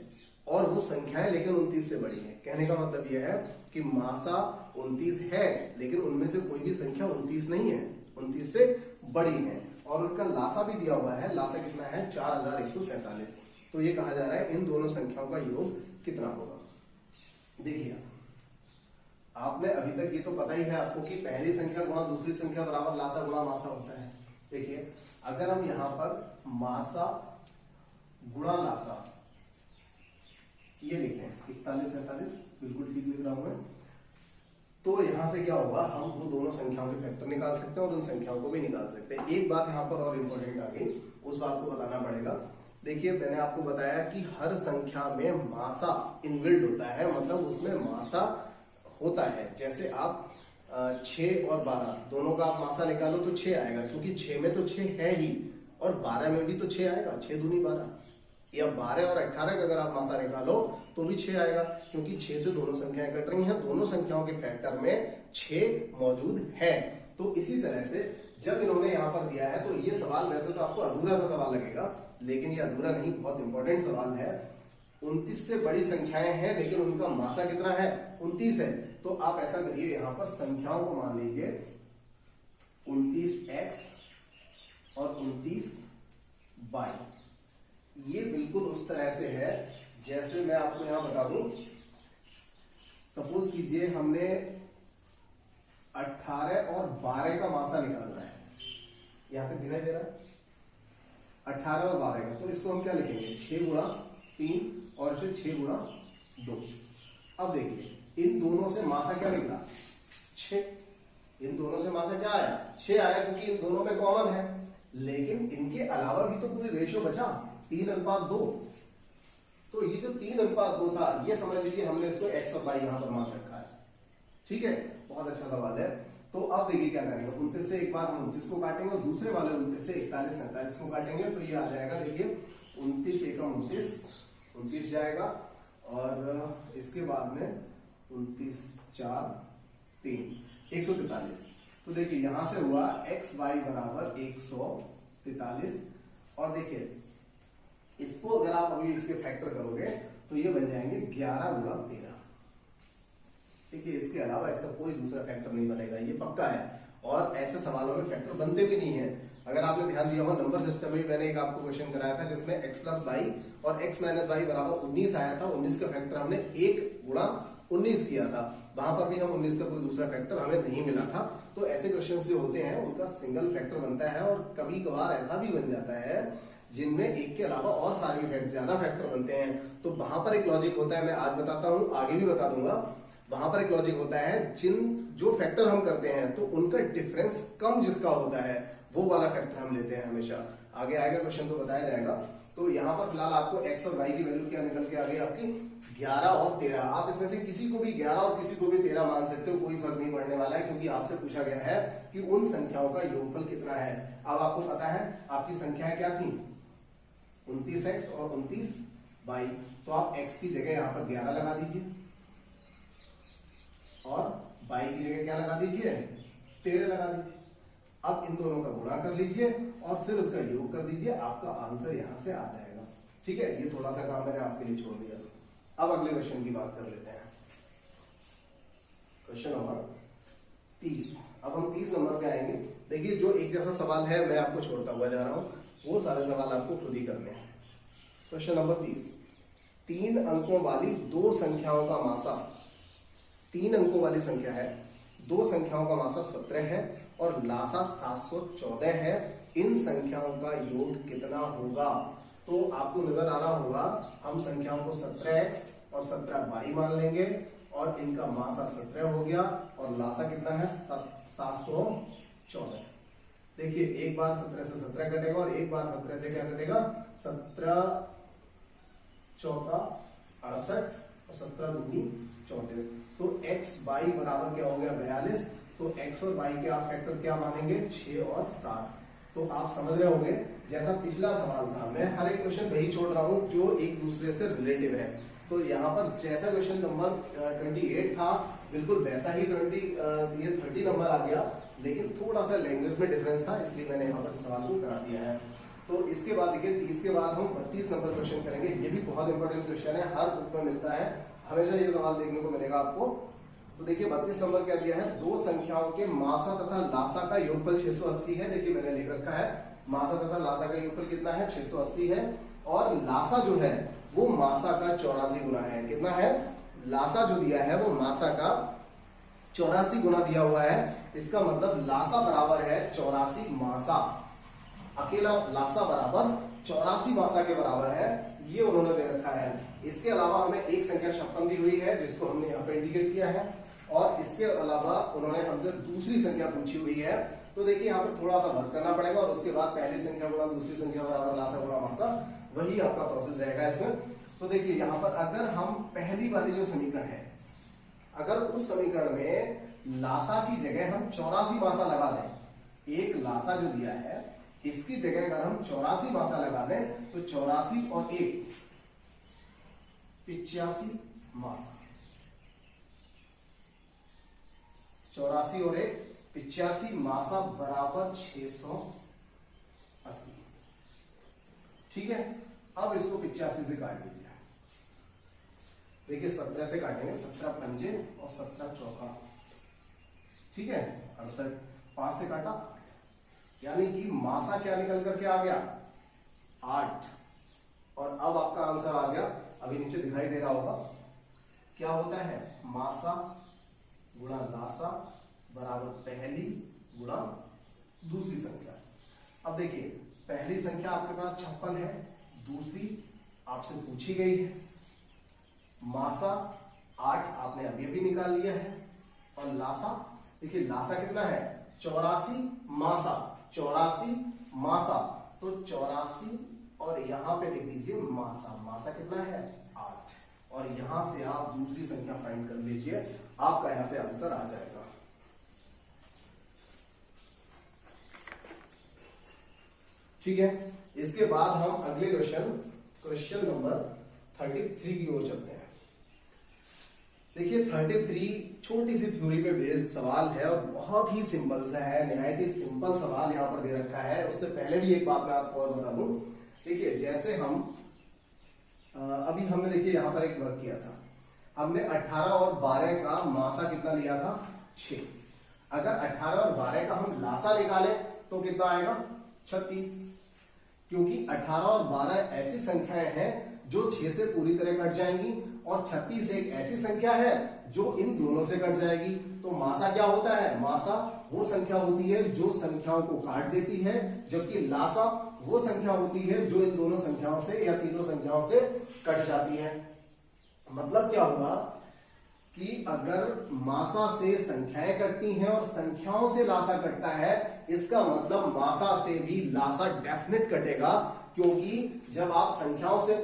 और वो संख्याएं लेकिन 29 से बड़ी है। कहने का मतलब यह है कि मासा 29 है लेकिन उनमें से कोई भी संख्या 29 नहीं है, 29 से बड़ी है। और उनका लासा भी दिया हुआ है, लासा कितना है 4147। तो ये कहा जा रहा है इन दोनों संख्याओं का योग कितना होगा। देखिए आपने अभी तक ये तो पता ही है आपको कि पहली संख्या गुणा दूसरी संख्या बराबर लासा गुणा मासा होता है। देखिए अगर हम यहां पर मासा गुणा लासा ये लिखें 41 47, बिल्कुल ठीक लिख रहा हूं मैं, तो यहां से क्या होगा, हम वो दोनों संख्याओं के फैक्टर निकाल सकते हैं और उन संख्याओं को भी निकाल सकते हैं। एक बात यहां पर और इंपॉर्टेंट आ गई, उस बात को बताना पड़ेगा। देखिए मैंने आपको बताया कि हर संख्या में मासा इनबिल्ट होता है, मतलब उसमें मासा होता है। जैसे आप 6 और 12 दोनों का आप मासा निकालो तो 6 आएगा, क्योंकि 6 में तो 6 है ही और 12 में भी तो 6 आएगा, 6 दूनी 12। या 12 और 18 का अगर आप मासा निकालो तो भी 6 आएगा, क्योंकि 6 से दोनों संख्याएं कट रही हैं, दोनों संख्याओं के फैक्टर में 6 मौजूद है। तो इसी तरह से जब इन्होंने यहां पर दिया है तो ये सवाल वैसे तो आपको अधूरा सा सवाल लगेगा, लेकिन ये अधूरा नहीं, बहुत इंपॉर्टेंट सवाल है। 29 से बड़ी संख्याएं हैं लेकिन उनका मासा कितना है 29 है। तो आप ऐसा करिए, यहां पर संख्याओं को मान लीजिए 29x और 29y। ये बिल्कुल उस तरह से है जैसे मैं आपको यहां बता दूं, सपोज कीजिए हमने 18 और 12 का मासा निकालना है, यहां तक दिखाई दे रहा है 18 और 12 का, तो इसको हम क्या लिखेंगे 6 गुणा 3 और इसे 6 गुणा 2। अब देखिए इन दोनों से मासा क्या निकला 6, इन दोनों से मासा क्या आया 6 आया, क्योंकि इन दोनों में कॉमन है। लेकिन इनके अलावा भी तो कोई रेशियो बचा 3:2। तो ये जो 3:2 था ये समझ लीजिए हमने इसको x और y यहां पर मान रखा है। ठीक है, बहुत अच्छा सवाल है। तो अब देखिए क्या करेंगे, 29 से एक बार हम 29 को काटेंगे और दूसरे वाले 29 से 41 47 को काटेंगे, तो ये आ जाएगा देखिए 29 एकम 29 जाएगा और इसके बाद में 29 4 3 143। तो देखिए यहां से हुआ एक्स वाई बराबर 143 और देखिए इसको अगर आप अभी इसके फैक्टर करोगे तो ये बन जाएंगे 11 गुणा 13। देखिए इसके अलावा इसका कोई दूसरा फैक्टर नहीं बनेगा, ये पक्का है। और ऐसे सवालों में फैक्टर बनते भी नहीं है। अगर आपने ध्यान दिया हो नंबर सिस्टम में मैंने एक आपको क्वेश्चन कराया था जिसमें x प्लस वाई और x माइनस वाई बराबर 19 आया था, 19 का फैक्टर हमने 1 गुणा 19 किया था, वहां पर भी हम 19 का कोई दूसरा फैक्टर हमें नहीं मिला था। तो ऐसे क्वेश्चन जो होते हैं उनका सिंगल फैक्टर बनता है और कभी कभार ऐसा भी बन जाता है जिनमें एक के अलावा और सारे भी ज्यादा फैक्टर बनते हैं। तो वहां पर एक लॉजिक होता है, मैं आज बताता हूं आगे भी बता दूंगा। वहां पर एक लॉजिक होता है, जो फैक्टर हम करते हैं तो उनका डिफरेंस कम जिसका होता है वो वाला फैक्टर हम लेते हैं हमेशा। आगे आएगा क्वेश्चन तो बताया जाएगा। तो यहाँ पर फिलहाल आपको x और y की वैल्यू क्या निकल के आ गई आपकी 11 और 13। आप इसमें से किसी को भी 11 और किसी को भी 13 मान सकते हो, कोई फर्क नहीं पड़ने वाला है, क्योंकि आपसे पूछा गया है कि उन संख्याओं का योगफल कितना है। अब आपको पता है आपकी संख्याएं क्या थी 29x और 29y, तो आप x की जगह यहाँ पर 11 लगा दीजिए और y की जगह क्या लगा दीजिए 13 लगा दीजिए। अब इन दोनों का गुणा कर लीजिए और फिर उसका योग कर दीजिए, आपका आंसर यहां से आ जाएगा। ठीक है, ये थोड़ा सा काम मैंने आपके लिए छोड़ दिया। अब अगले क्वेश्चन की बात कर लेते हैं। Question number 30। अब हम 30 नंबर पे आएंगे। देखिए जो एक जैसा सवाल है मैं आपको छोड़ता हुआ जा रहा हूं, वो सारे सवाल आपको खुद ही करने हैं। Question number 30। 3 अंकों वाली दो संख्याओं का मासा, 3 अंकों वाली संख्या है, दो संख्याओं का मासा 17 है और लासा 714 है। इन संख्याओं का योग कितना होगा? तो आपको नजर आ रहा होगा, हम संख्याओं को 17x और 17y मान लेंगे और इनका मासा 17 हो गया और लासा कितना है 714। देखिए एक बार 17 से 17 कटेगा और एक बार 17 से क्या कटेगा, 17 चौका 68 और 17 दूनी 34। तो x y बराबर क्या हो गया 42। तो x और y के आप फैक्टर क्या मानेंगे 6 और 7। तो आप समझ रहे होंगे जैसा पिछला सवाल था, मैं हर एक क्वेश्चन वही छोड़ रहा हूं जो एक दूसरे से रिलेटिव है। तो यहाँ पर जैसा क्वेश्चन नंबर 28 था बिल्कुल वैसा ही 30 नंबर आ गया, लेकिन थोड़ा सा लैंग्वेज में डिफरेंस था, इसलिए मैंने यहाँ पर सवाल को करा दिया है। तो इसके बाद देखिए 30 के बाद हम 32 नंबर क्वेश्चन करेंगे। ये भी बहुत इंपॉर्टेंट क्वेश्चन है, हर बुक में मिलता है, हमेशा ये सवाल देखने को मिलेगा आपको। तो देखिए 32 नंबर क्या दिया है, दो संख्याओं के मासा तथा लासा का योगफल 680 है। देखिए मैंने लिख रखा है मासा तथा लासा का योगफल कितना है 680 है और लासा जो है वो मासा का 84 गुना है। कितना है? लासा जो दिया है वो मासा का 84 गुना दिया हुआ है। इसका मतलब लासा बराबर है 84 मासा, अकेला लासा बराबर 84 मासा के बराबर है, ये उन्होंने दे रखा है। इसके अलावा हमें एक संख्या 56 दी हुई है जिसको हमने यहाँ पे इंडिकेट किया है और इसके अलावा उन्होंने हमसे दूसरी संख्या पूछी हुई है। तो देखिए यहाँ पर थोड़ा सा वर्क करना पड़ेगा और उसके बाद पहली संख्या गुणा दूसरी संख्या बराबर लासा गुणा मासा, वही आपका प्रोसेस रहेगा इसमें। तो देखिए यहाँ पर अगर हम पहली वाली जो समीकरण है, अगर उस समीकरण में लासा की जगह हम 84 मासा लगा दें, एक लासा जो दिया है इसकी जगह अगर हम 84 मासा लगा दें तो 84 और 1 85 मासा, 84 और 1 85 मासा बराबर 680। ठीक है, अब इसको 85 से काट दीजिए। देखिए 17 से काटेंगे, 17 पंजे और 17 चौका, ठीक है 68। 5 से काटा यानी कि मासा क्या निकल करके आ गया 8। और अब आपका आंसर आ गया, अभी नीचे दिखाई दे रहा होगा क्या होता है, मासा गुणा लासा बराबर पहली गुणा दूसरी संख्या। अब देखिए पहली संख्या आपके पास 56 है, दूसरी आपसे पूछी गई है, मासा 8 आपने अभी अभी निकाल लिया है और लासा देखिए लासा कितना है 84 मासा, 84 मासा, तो 84 और यहां पे लिख दीजिए मासा, मासा कितना है 8 और यहां से आप दूसरी संख्या फाइंड कर लीजिए, आपका यहां से आंसर आ जाएगा। ठीक है, इसके बाद हम अगले क्वेश्चन नंबर 33 की ओर चलते हैं। देखिए 33 छोटी सी थ्योरी पे बेस्ड सवाल है और बहुत ही सिंपल सा है, निहायत ही सिंपल सवाल यहाँ पर दे रखा है। उससे पहले भी एक बात मैं आपको और बता दूं, देखिए जैसे हम अभी हमने देखिए यहाँ पर एक वर्क किया था, हमने 18 और 12 का मासा कितना लिया था 6। अगर 18 और 12 का हम लासा निकालें तो कितना आएगा 36, क्योंकि 18 और 12 ऐसी संख्याएं हैं जो 6 से पूरी तरह कट जाएंगी और 36 एक ऐसी संख्या है जो इन दोनों से कट जाएगी। तो मासा क्या होता है, मासा वो संख्या होती है जो संख्याओं को काट देती है, जबकि लासा वो संख्या होती है जो इन दोनों संख्याओं से या तीनों संख्याओं से कट जाती है। मतलब क्या होगा कि अगर मासा से संख्याएं कटती हैं और संख्याओं से लासा कटता है, इसका मतलब मासा से भी लासा डेफिनेट कटेगा, क्योंकि जब आप संख्याओं से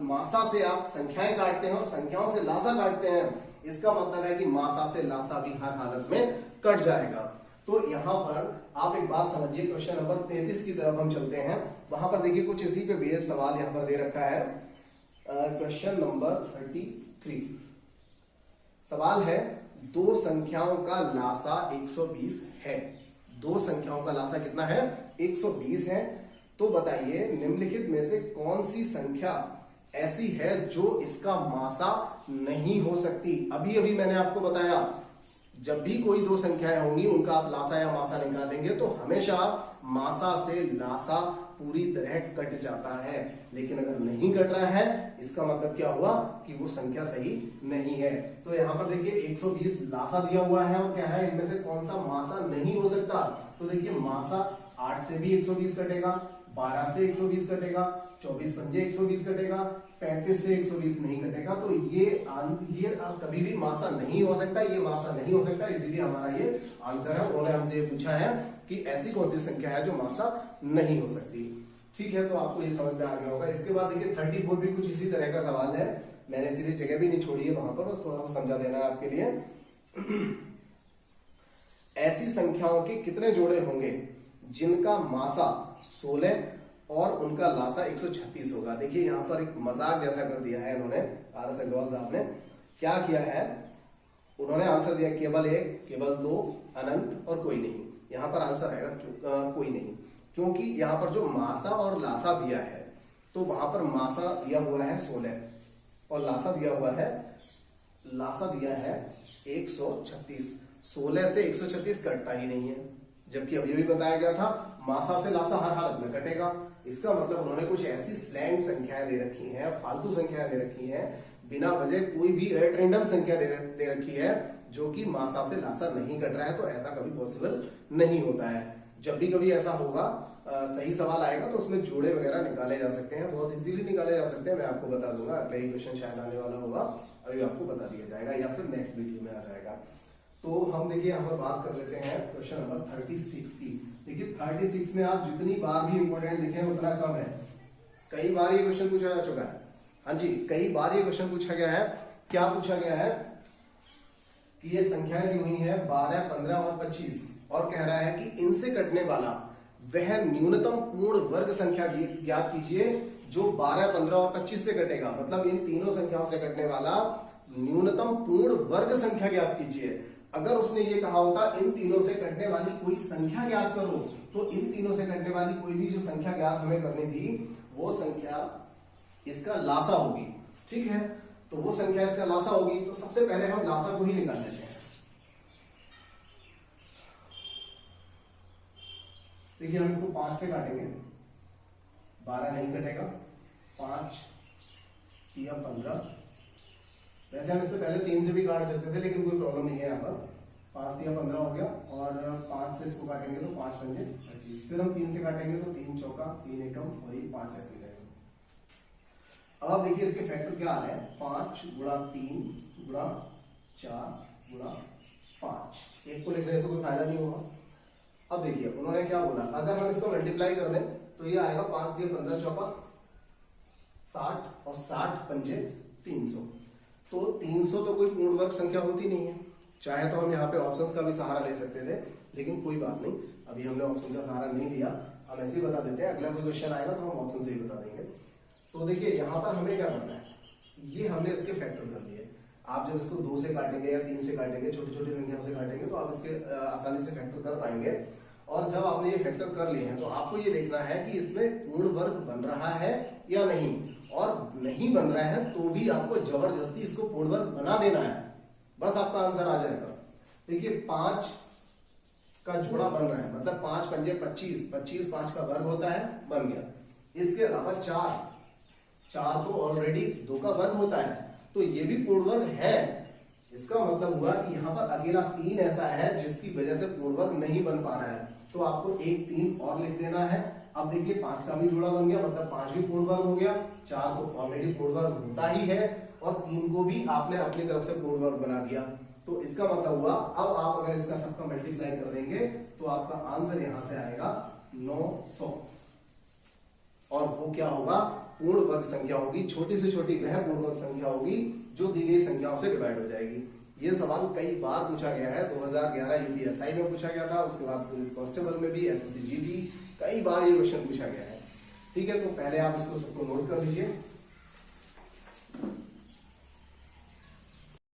मासा से आप संख्याएं काटते हैं और संख्याओं से लासा काटते हैं, इसका मतलब है कि मासा से लासा भी हर हालत में कट जाएगा। तो यहां पर आप एक बात समझिए, क्वेश्चन नंबर 33 की तरफ हम चलते हैं। वहां पर देखिए कुछ इसी पे बेस्ड सवाल यहां पर दे रखा है। क्वेश्चन नंबर 33 सवाल है, दो संख्याओं का लासा 120 है। दो संख्याओं का लासा कितना है 120 है। तो बताइए निम्नलिखित में से कौन सी संख्या ऐसी है जो इसका मासा नहीं हो सकती। अभी अभी मैंने आपको बताया, जब भी कोई दो संख्याएं होंगी उनका आप लासा या मासा निकालेंगे तो हमेशा मासा से लासा पूरी तरह कट जाता है। लेकिन अगर नहीं कट रहा है इसका मतलब क्या हुआ कि वो संख्या सही नहीं है। तो यहां पर देखिए 120 लासा दिया हुआ है और क्या है, इनमें से कौन सा मासा नहीं हो सकता। तो देखिए मासा 8 से भी 120 कटेगा, 12 से 120 कटेगा, 24 पंजे 120 कटेगा, 35 से 120 नहीं कटेगा। तो ये कभी भी मासा नहीं हो सकता, ये मासा नहीं हो सकता, इसीलिए हमारा ये आंसर है। उन्होंने हमसे ये पूछा है कि ऐसी कौन सी संख्या है जो मासा नहीं हो सकती। ठीक है, तो आपको ये समझ में आ गया होगा। इसके बाद देखिए 34 भी कुछ इसी तरह का सवाल है, मैंने इसीलिए जगह भी नहीं छोड़ी है वहां पर, बस थोड़ा सा समझा देना है आपके लिए। ऐसी संख्याओं के कितने जोड़े होंगे जिनका मासा 16 और उनका लासा 136 होगा। देखिए यहां पर एक मजाक जैसा कर दिया है इन्होंने, आर.एस. अग्रवाल साहब ने क्या किया है, उन्होंने आंसर दिया केवल 1, केवल 2, अनंत और कोई नहीं। यहां पर आंसर आएगा कोई नहीं, क्योंकि यहां पर जो मासा और लासा दिया है तो वहां पर मासा दिया हुआ है 16 और लासा दिया है 136। 16 से 136 कटता ही नहीं है, जबकि अभी भी बताया गया था मासा से लासा हर हालत में कटेगा। इसका मतलब उन्होंने कुछ ऐसी स्लैंग संख्याएं दे रखी हैं, फालतू संख्याएं दे रखी हैं, बिना वजह कोई भी रैंडम संख्या दे रखी है जो कि मासा से लासा नहीं कट रहा है। तो ऐसा कभी पॉसिबल नहीं होता है। जब भी कभी ऐसा होगा सही सवाल आएगा तो उसमें जोड़े वगैरह निकाले जा सकते हैं, बहुत इजीली निकाले जा सकते हैं। मैं आपको बता दूंगा, अगला ही क्वेश्चन शायद आने वाला होगा, अभी आपको बता दिया जाएगा या फिर नेक्स्ट वीडियो में आ जाएगा। तो हम देखिए यहाँ पर बात कर लेते हैं क्वेश्चन नंबर 36 की। देखिए 36 में आप जितनी बार भी इंपॉर्टेंट लिखें उतना कम है। कई बार ये क्वेश्चन पूछा जा चुका है, हाँ जी, कई बार ये क्वेश्चन पूछा गया है। क्या पूछा गया है कि ये संख्याएं दी हुई है 12, 15 और 25 और कह रहा है कि इनसे कटने वाला वह न्यूनतम पूर्ण वर्ग संख्या ज्ञात कीजिए जो 12, 15 और 25 से कटेगा। मतलब इन तीनों संख्याओं से कटने वाला न्यूनतम पूर्ण वर्ग संख्या ज्ञात कीजिए। अगर उसने ये कहा होता इन तीनों से कटने वाली कोई संख्या ज्ञात करो, तो इन तीनों से कटने वाली कोई भी जो संख्या ज्ञात हमें करनी थी वो संख्या इसका लासा होगी। ठीक है, तो वो संख्या इसका लासा होगी। तो सबसे पहले हम लासा को ही निकाल लेते हैं। देखिए हम इसको 5 से काटेंगे, 12 नहीं कटेगा, 5 या 15। वैसे हम इससे पहले 3 से भी काट सकते थे लेकिन कोई प्रॉब्लम नहीं है यहाँ पर। 5 या 15 हो गया और 5 से इसको काटेंगे तो 5 पंजे 25। फिर हम 3 से काटेंगे तो 3 चौका 3 एकम और ये 5 ऐसे रहेगा। अब आप देखिए इसके फैक्टर क्या आ रहे हैं, 5 गुणा 3 गुणा 4 गुणा 5। एक को लिखने से कोई फायदा नहीं होगा। अब देखिए उन्होंने क्या बोला, अगर हम इसको मल्टीप्लाई कर दें तो ये आएगा 5 दिया 15 चौका 60 और 60 पंजे 300। तो 300 तो कोई पूर्ण वर्ग संख्या होती नहीं है। चाहे तो हम यहाँ पे ऑप्शंस का भी सहारा ले सकते थे, लेकिन कोई बात नहीं, अभी हमने ऑप्शन का सहारा नहीं लिया, हम ऐसे ही बता देते हैं। अगला कोई क्वेश्चन आएगा तो हम ऑप्शन से ही बता देंगे। तो देखिए यहाँ पर हमें क्या करना है, ये हमने इसके फैक्टर कर लिए। आप जब इसको 2 से काटेंगे या 3 से काटेंगे, छोटी छोटी संख्याओं से काटेंगे तो आप इसके आसानी से फैक्टर कर पाएंगे। और जब आपने ये फैक्टर कर लिए हैं तो आपको ये देखना है कि इसमें पूर्ण वर्ग बन रहा है या नहीं, और नहीं बन रहा है तो भी आपको जबरदस्ती इसको पूर्ण वर्ग बना देना है, बस आपका आंसर आ जाएगा। देखिए 5 का जोड़ा बन रहा है, मतलब 5 पंजे 25, 25 5 का वर्ग होता है, बन गया। इसके अलावा 4 तो ऑलरेडी 2 का वर्ग होता है, तो ये भी पूर्ण वर्ग है। इसका मतलब हुआ कि यहाँ पर अकेला 3 ऐसा है जिसकी वजह से पूर्ण वर्ग नहीं बन पा रहा है, तो आपको एक 3 और लिख देना है। अब देखिए 5 का भी जोड़ा बन गया, मतलब 5 भी पूर्ण वर्ग हो गया। 4 तो ऑलरेडी पूर्ण वर्ग होता ही है और 3 को भी आपने अपनी तरफ से पूर्ण वर्ग बना दिया। तो इसका मतलब हुआ अब आप अगर इसका सबका मल्टीप्लाई कर देंगे तो आपका आंसर यहां से आएगा 900, और वो क्या होगा, पूर्ण वर्ग संख्या होगी। छोटी से छोटी वह पूर्ण वर्ग संख्या होगी जो दी गई संख्याओं से डिवाइड हो जाएगी। ये सवाल कई बार पूछा गया है, 2011 यूपीएसआई में पूछा गया था, उसके बाद पुलिस कांस्टेबल में भी, एसएससी जीडी, कई बार ये क्वेश्चन पूछा गया है। ठीक है, तो पहले आप इसको सबको नोट कर लीजिए।